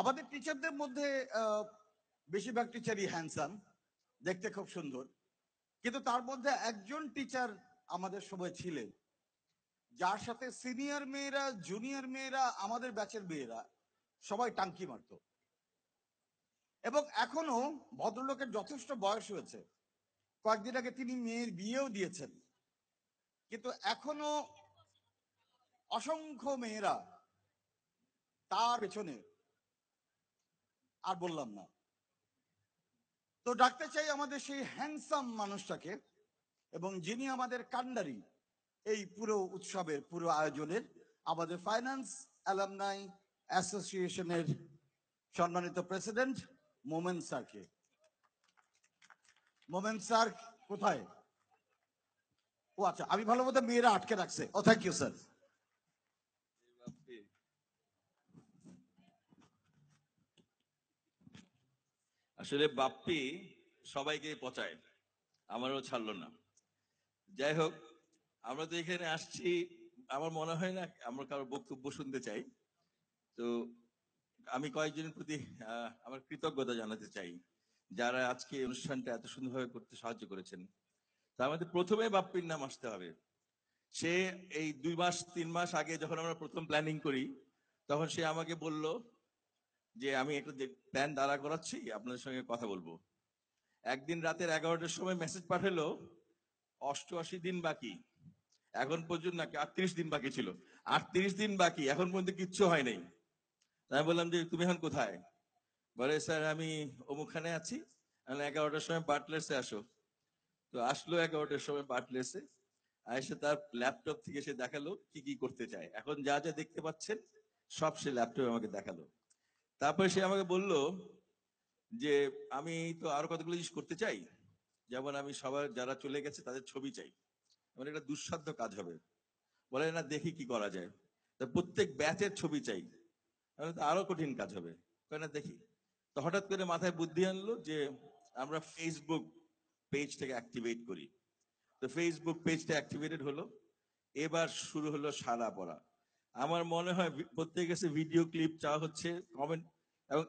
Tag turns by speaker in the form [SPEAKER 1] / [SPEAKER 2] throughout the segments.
[SPEAKER 1] আমাদের টিচারদের মধ্যে বেশিরভাগ টিচারই হ্যান্ডসাম, দেখতে খুব সুন্দর, কিন্তু তার মধ্যে একজন টিচার আমাদের সময় ছিলেন যার সাথে সিনিয়র মেয়েরা, জুনিয়র মেয়েরা, আমাদের ব্যাচের মেয়েরা সবাই টাঙ্কি মারত। এবং এখনো ভদ্রলোকের যথেষ্ট বয়স হয়েছে, কয়েকদিন আগে তিনি মেয়ের বিয়েও দিয়েছেন, কিন্তু এখনো অসংখ্য মেয়েরা তার পেছনে। আর বললাম না। তো ডাকতে চাই আমাদের সেই হ্যান্ডসাম মানুষটাকে, এবং যিনি আমাদের কান্ডারি এই পুরো উৎসবের, পুরো আয়োজনের, আমাদের ফাইন্যান্স অ্যালামনাই অ্যাসোসিয়েশনের সম্মানিত প্রেসিডেন্ট মোমেন স্যারকে। মোমেন স্যার কোথায়? ও আচ্ছা, আমি ভালো মতো মেয়েরা আটকে রাখছে। ও থ্যাংক ইউ স্যার।
[SPEAKER 2] আসলে বাপ্পি সবাইকে পচায়, আমারও ছাড়লো না। যাই হোক, আমরা তো এখানে আসছি, আমার মনে হয় না আমরা কারোর বক্তব্য শুনতে চাই। তো আমি কয়েকজনের প্রতি আমার কৃতজ্ঞতা জানাতে চাই, যারা আজকে অনুষ্ঠানটা এত সুন্দরভাবে করতে সাহায্য করেছেন। তার মধ্যে প্রথমে বাপ্পির নাম আসতে হবে। সে এই 2 মাস 3 মাস আগে যখন আমরা প্রথম প্ল্যানিং করি, তখন সে আমাকে বলল যে আমি একটা প্ল্যান দাঁড়া করাচ্ছি, আপনাদের সঙ্গে কথা বলবো। একদিন রাতের 11টার সময় মেসেজ পাঠালো 88 দিন বাকি, এখন পর্যন্ত নাকি 38 দিন বাকি ছিল, 38 দিন বাকি, এখন পর্যন্ত কিচ্ছু হয় নাই। আমি বললাম যে তুমি এখন কোথায়? বলে স্যার আমি অমুকখানে আছি। 11টার সময় বাটলার্সে আসো। তো আসলো 11টার সময় বাটলার্সে, এসে তার ল্যাপটপ থেকে সে দেখালো কি কি করতে চায়। এখন যা যা দেখতে পাচ্ছেন সব সে ল্যাপটপে আমাকে দেখালো। তারপরে সে আমাকে বলল যে আমি তো আরো কতগুলো জিনিস করতে চাই, যেমন আমি সবার যারা চলে গেছে তাদের ছবি চাই। আমার একটা দুঃসাধ্য কাজ হবে। বলে না, দেখি কি করা যায়। তা প্রত্যেক ব্যাচের ছবি চাই, তো আরো কঠিন কাজ হবে। না দেখি। তো হঠাৎ করে মাথায় বুদ্ধি আনলো যে আমরা ফেসবুক পেজটাকে অ্যাক্টিভেট করি। তো ফেসবুক পেজটা অ্যাক্টিভেটেড হলো। এবার শুরু হলো সারা পড়া। আমার মনে হয় প্রত্যেকের কাছে ভিডিও ক্লিপ চাওয়া হচ্ছে, কমেন্ট। এবং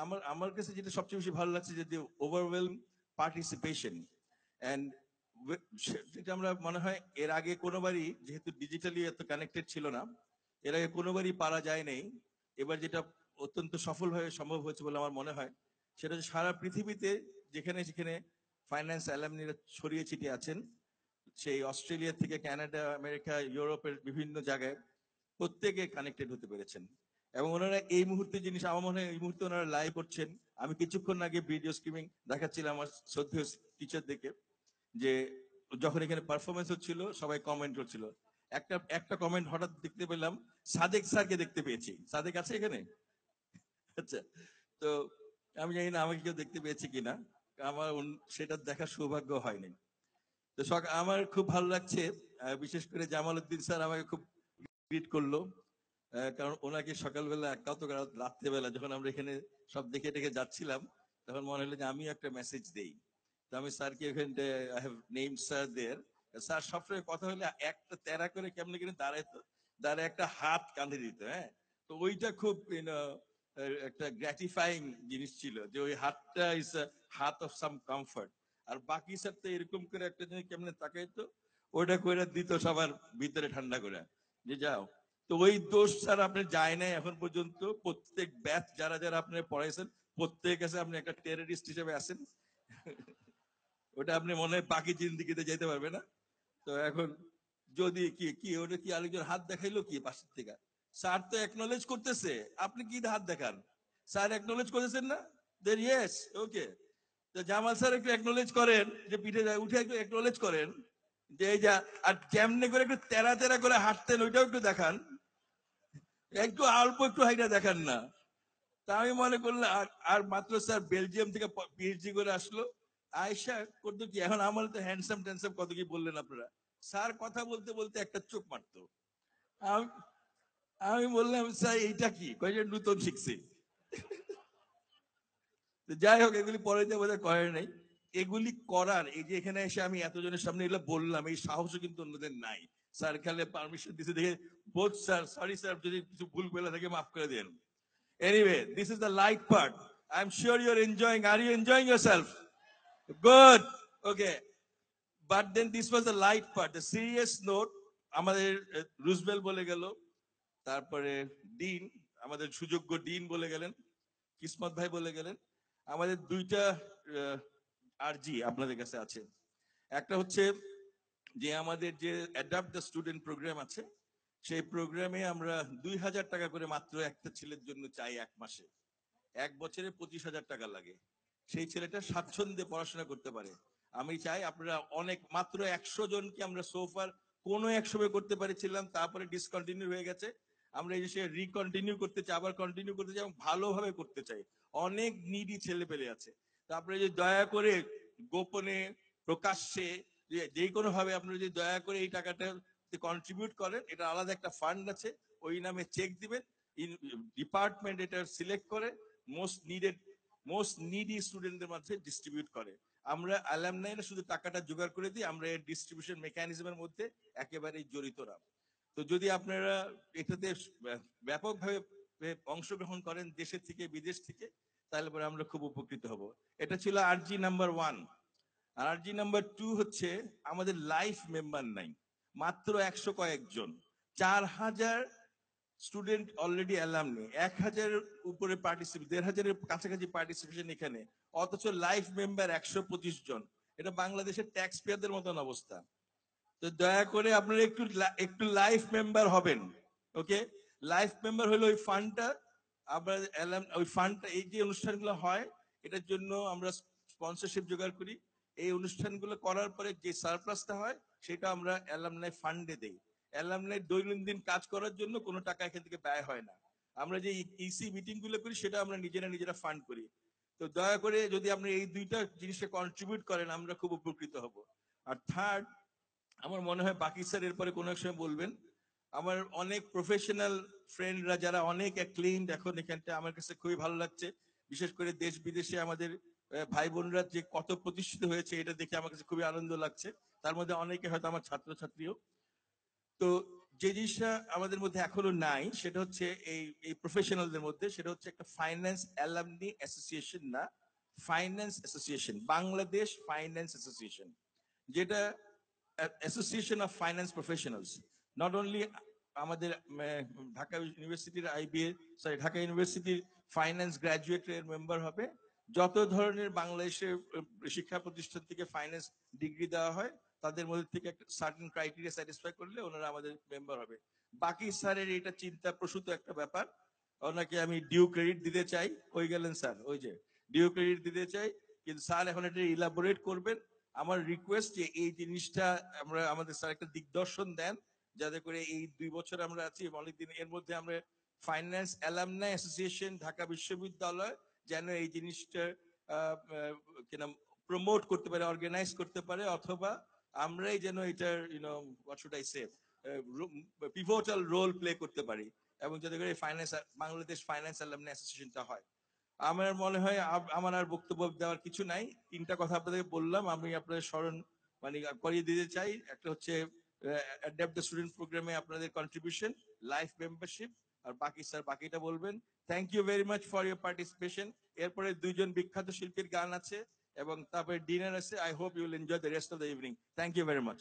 [SPEAKER 2] আমার আমার কাছে যেটা সবচেয়ে বেশি ভালো লাগছে যে ওভারওয়েলম পার্টিসিপেশন। এন্ড যেটা আমরা মনে হয় এর আগে কোনোবারই, যেহেতু ডিজিটালি এত কানেক্টেড ছিল না, এর আগে কোনোবারই পারা যায় নাই। এবার যেটা অত্যন্ত সফলভাবে সম্ভব হয়েছে বলে আমার মনে হয়, সেটা হচ্ছে সারা পৃথিবীতে যেখানে যেখানে ফাইন্যান্স অ্যালামনিরা ছড়িয়ে ছিটিয়ে আছেন, সেই অস্ট্রেলিয়া থেকে কানাডা, আমেরিকা, ইউরোপের বিভিন্ন জায়গায় প্রত্যেকে কানেক্টেড হতে পেরেছেন। এবং ওনারা এই মুহূর্তে জিনিস, আমার মনে হয় এই মুহূর্তে ওনারা লাইভ করছেন। আমি কিছুক্ষণ আগে ভিডিও স্ট্রিমিং দেখাচ্ছিলাম আমার শ্রদ্ধেয় টিচারদেরকে, যে যখন এখানে পারফরমেন্স হচ্ছিল সবাই কমেন্ট করছিল। একটা একটা কমেন্ট হঠাৎ দেখতে পেলাম, সাদেক স্যারকে দেখতে পেয়েছি। সাদেক আছে এখানে? আচ্ছা। তো আমি জানি না আমাকে কেউ দেখতে পেয়েছে কিনা, আমার সেটা দেখার সৌভাগ্য হয়নি। তো আমার খুব ভালো লাগছে, বিশেষ করে জামাল উদ্দিন স্যার আমাকে খুব গ্রিট করলো। কারণ ওনাকে সকালবেলা, গত রাত্রেবেলা যখন আমরা এখানে সব দেখে দেখে যাচ্ছিলাম, তখন মনে হলো যে আমি একটা মেসেজ দেই। তো আমি স্যারকে ওখানে I have name sir there. Sir সবসময় কথা হলে একটা তেরা করে কেমনে কিনে দাঁড়াইতো, দাঁড়ায় একটা হাত কাঁধে দিত। হ্যাঁ, তো ওইটা খুব একটা গ্র্যাটিফাইং জিনিস ছিল, যে ওই হাতটা ইজ হাত অফ সাম কমফর্ট। আর বাকি স্যার তো এরকম করে একটা জিনিস কেমনে তাকাইতো, ওইটা করে দিত সবার ভিতরে ঠান্ডা করে, যে যাও। তো ওই দোষ স্যার আপনার যায় নাই এখন পর্যন্ত। প্রত্যেক ব্যাচ যারা যারা আপনি পড়াইছেন, প্রত্যেক কাছে আপনি একটা টেররিস্ট হিসেবে আছেন। ওটা আপনি মনে হয় বাকি জিন্দিগিতে যেতে পারবে না। তো এখন যদি কি কি ওটা কি আরেকজন হাত দেখাইলো কি পাশের থেকে? স্যার তো একনলেজ করতেছে, আপনি কি হাত দেখান? স্যার একনলেজ করেছেন না? দেন ইয়েস, ওকে। তো জামাল স্যার একটু একনলেজ করেন, যে পিঠে উঠে একটু একনলেজ করেন, যে এই যা। আর কেমনে করে একটু তেরা তেরা করে হাঁটতেন ওইটাও একটু দেখান, একটু অল্প একটু হাইটা দেখান না। তা আমি মনে করলাম, আর মাত্র স্যার বেলজিয়াম থেকে পিএইচডি করে আসলো, আয়সা করতো কি, এখন আমার তো হ্যান্ডসাম ট্যান্ডসাম কত কি বললেন আপনারা। স্যার কথা বলতে বলতে একটা চোখ মারতো। আমি আমি বললাম স্যার এইটা কি, কয়েকটা নূতন শিখছি। যাই হোক, এগুলি পরে যে বোধহয় করে নাই। এগুলি করার, এই যে এখানে এসে আমি এতজনের সামনে এগুলো বললাম, এই সাহসও কিন্তু অন্যদের নাই। স্যার খালে পারমিশন দিতে দেখে বোধ স্যার, সরি স্যার যদি কিছু ভুল বলে থাকে মাফ করে দেন। Anyway, this is the light part. I'm sure you're enjoying. Are you enjoying yourself? Good. Okay. But then this was the light part. The serious note, আমাদের রুজবেল বলে গেল, তারপরে ডিন, আমাদের সুযোগ্য ডিন বলে গেলেন, কিসমত ভাই বলে গেলেন, আমাদের দুইটা আরজি আপনাদের কাছে আছে। একটা হচ্ছে যে আমাদের যে অ্যাডাপ্ট দ্য স্টুডেন্ট প্রোগ্রাম আছে, সেই প্রোগ্রামে আমরা 2,000 টাকা করে মাত্র একটা ছেলের জন্য চাই এক মাসে। এক বছরে 25,000 টাকা লাগে, সেই ছেলেটা স্বাচ্ছন্দ্যে পড়াশোনা করতে পারে। আমি চাই আপনারা অনেক, মাত্র 100 জনকে আমরা সোফার কোনো এক সময় করতে পারছিলাম, তারপরে ডিসকন্টিনিউ হয়ে গেছে। আমরা এই যে রিকন্টিনিউ করতে চাই, আবার কন্টিনিউ করতে চাই এবং ভালোভাবে করতে চাই। অনেক নিডি ছেলে পেলে আছে। তারপরে যে দয়া করে গোপনে প্রকাশ্যে যে কোনো ভাবে আপনারা যদি দয়া করে এই টাকাটা কন্ট্রিবিউট করেন, এটা আলাদা একটা ফান্ড আছে, ওই নামে চেক দিবেন, ডিপার্টমেন্ট এটা সিলেক্ট করে মোস্ট নিডি স্টুডেন্টদের মধ্যে ডিস্ট্রিবিউট করে। আমরা অ্যালামনাইরা শুধু টাকাটা জোগাড় করে দিই, আমরা এর ডিস্ট্রিবিউশন মেকানিজমের মধ্যে একেবারেই জড়িত না। তো যদি আপনারা এটাতে ব্যাপকভাবে অংশগ্রহণ করেন দেশের থেকে বিদেশ থেকে, তাহলে পরে আমরা খুব উপকৃত হব। এটা ছিল আরজি নাম্বার 1। আর আরজি নাম্বার 2 হচ্ছে আমাদের লাইফ মেম্বার নাই, মাত্র 100 কয়েকজন। 4,000 স্টুডেন্ট অলরেডি অ্যালামনি, 1,000-এর উপরে পার্টিসিপেট, 1,500-এর কাছাকাছি পার্টিসিপেশন এখানে, অথচ লাইফ মেম্বার 125 জন। এটা বাংলাদেশের ট্যাক্স পেয়ারদের মতন অবস্থা। তো দয়া করে আপনারা একটু লাইফ মেম্বার হবেন। ওকে, লাইফ মেম্বার হলে ওই ফান্ডটা আমরা ওই ফান্ডটা, এই যে অনুষ্ঠানগুলো হয় এটার জন্য আমরা স্পন্সরশিপ জোগাড় করি। এই অনুষ্ঠানগুলো করার পরে যে সারপ্লাসটা হয় সেটা আমরা অ্যালামনাই ফান্ডে দেই। অ্যালামনাই দৈনন্দিন কাজ করার জন্য কোনো টাকা এখান থেকে ব্যয় হয় না। আমরা যে ইসি মিটিং গুলো করি সেটা আমরা নিজেরা ফান্ড করি। তো দয়া করে যদি আপনি এই দুইটা জিনিসে কন্ট্রিবিউট করেন, আমরা খুব উপকৃত হব। আর থার্ড, আমার মনে হয় বাকি স্যার এরপরে কোনো এক সময় বলবেন, আমার অনেক প্রফেশনাল ফ্রেন্ডরা যারা অনেক অ্যাক্লেইমড এখন এখানটা, আমার কাছে খুবই ভালো লাগছে। বিশেষ করে দেশ বিদেশে আমাদের ভাই বোনরা যে কত প্রতিষ্ঠিত হয়েছে, এটা দেখে আমার কাছে খুবই আনন্দ লাগছে। তার মধ্যে অনেকে হয়তো আমার ছাত্রছাত্রীও। তো যে জিনিসটা আমাদের মধ্যে এখনো নাই সেটা হচ্ছে এই প্রফেশনালদের মধ্যে, সেটা হচ্ছে একটা ফাইন্যান্স অ্যালামনি অ্যাসোসিয়েশন, না finance association, Bangladesh finance association, যেটা association of finance professionals. Not only আমাদের ঢাকা ইউনিভার্সিটির ঢাকা ইউনিভার্সিটির ফাইন্যান্স গ্রাজুয়েটের মেম্বার হবে, যত ধরনের বাংলাদেশের শিক্ষা প্রতিষ্ঠান থেকে ফাইন্যান্স ডিগ্রি দেওয়া হয় তাদের মধ্যে থেকে একটা সার্টেন ক্রাইটেরিয়া স্যাটিসফাই করলে ওনারা আমাদের মেম্বার হবে। বাকি স্যারের এটা চিন্তা প্রসূত একটা ব্যাপার, ওনাকে আমি ডিউ ক্রেডিট দিতে চাই। ওই গেলেন স্যার, ওই যে ডিউ ক্রেডিট দিতে চাই, কিন্তু স্যার এখন এটা ইলাবোরেট করবেন। আমার রিকোয়েস্ট যে এই জিনিসটা আমরা আমাদের স্যার একটা দিগদর্শন দেন, যাতে করে এই 2 বছর আমরা আছি অনেকদিন, এর মধ্যে আমরা ফাইন্যান্স অ্যালামনাই অ্যাসোসিয়েশন ঢাকা বিশ্ববিদ্যালয় যেন এই জিনিসটা প্রমোট করতে পারে, অর্গানাইজ করতে পারে, অথবা আমরাই যেন এটার what should I say pivotal role play করতে পারি, এবং যাতে করে ফাইন্যান্স বাংলাদেশ ফাইন্যান্স অ্যালামনাই অ্যাসোসিয়েশনটা হয়। আমার মনে হয় আমার আর বক্তব্য দেওয়ার কিছু নাই। 3টা কথা আপনাদেরকে বললাম, আমি আপনাদের স্মরণ করিয়ে দিতে চাই। একটা হচ্ছে অ্যাডাপ্ট দ্য স্টুডেন্ট প্রোগ্রামে আপনাদের কন্ট্রিবিউশন, লাইফ মেম্বারশিপ, আর বাকি স্যার বাকিটা বলবেন। Thank you very much for your participation. এরপরে 2জন বিখ্যাত শিল্পীর গান আছে এবং তারপরে ডিনার আছে। I hope you will enjoy the rest of the evening. Thank you very much.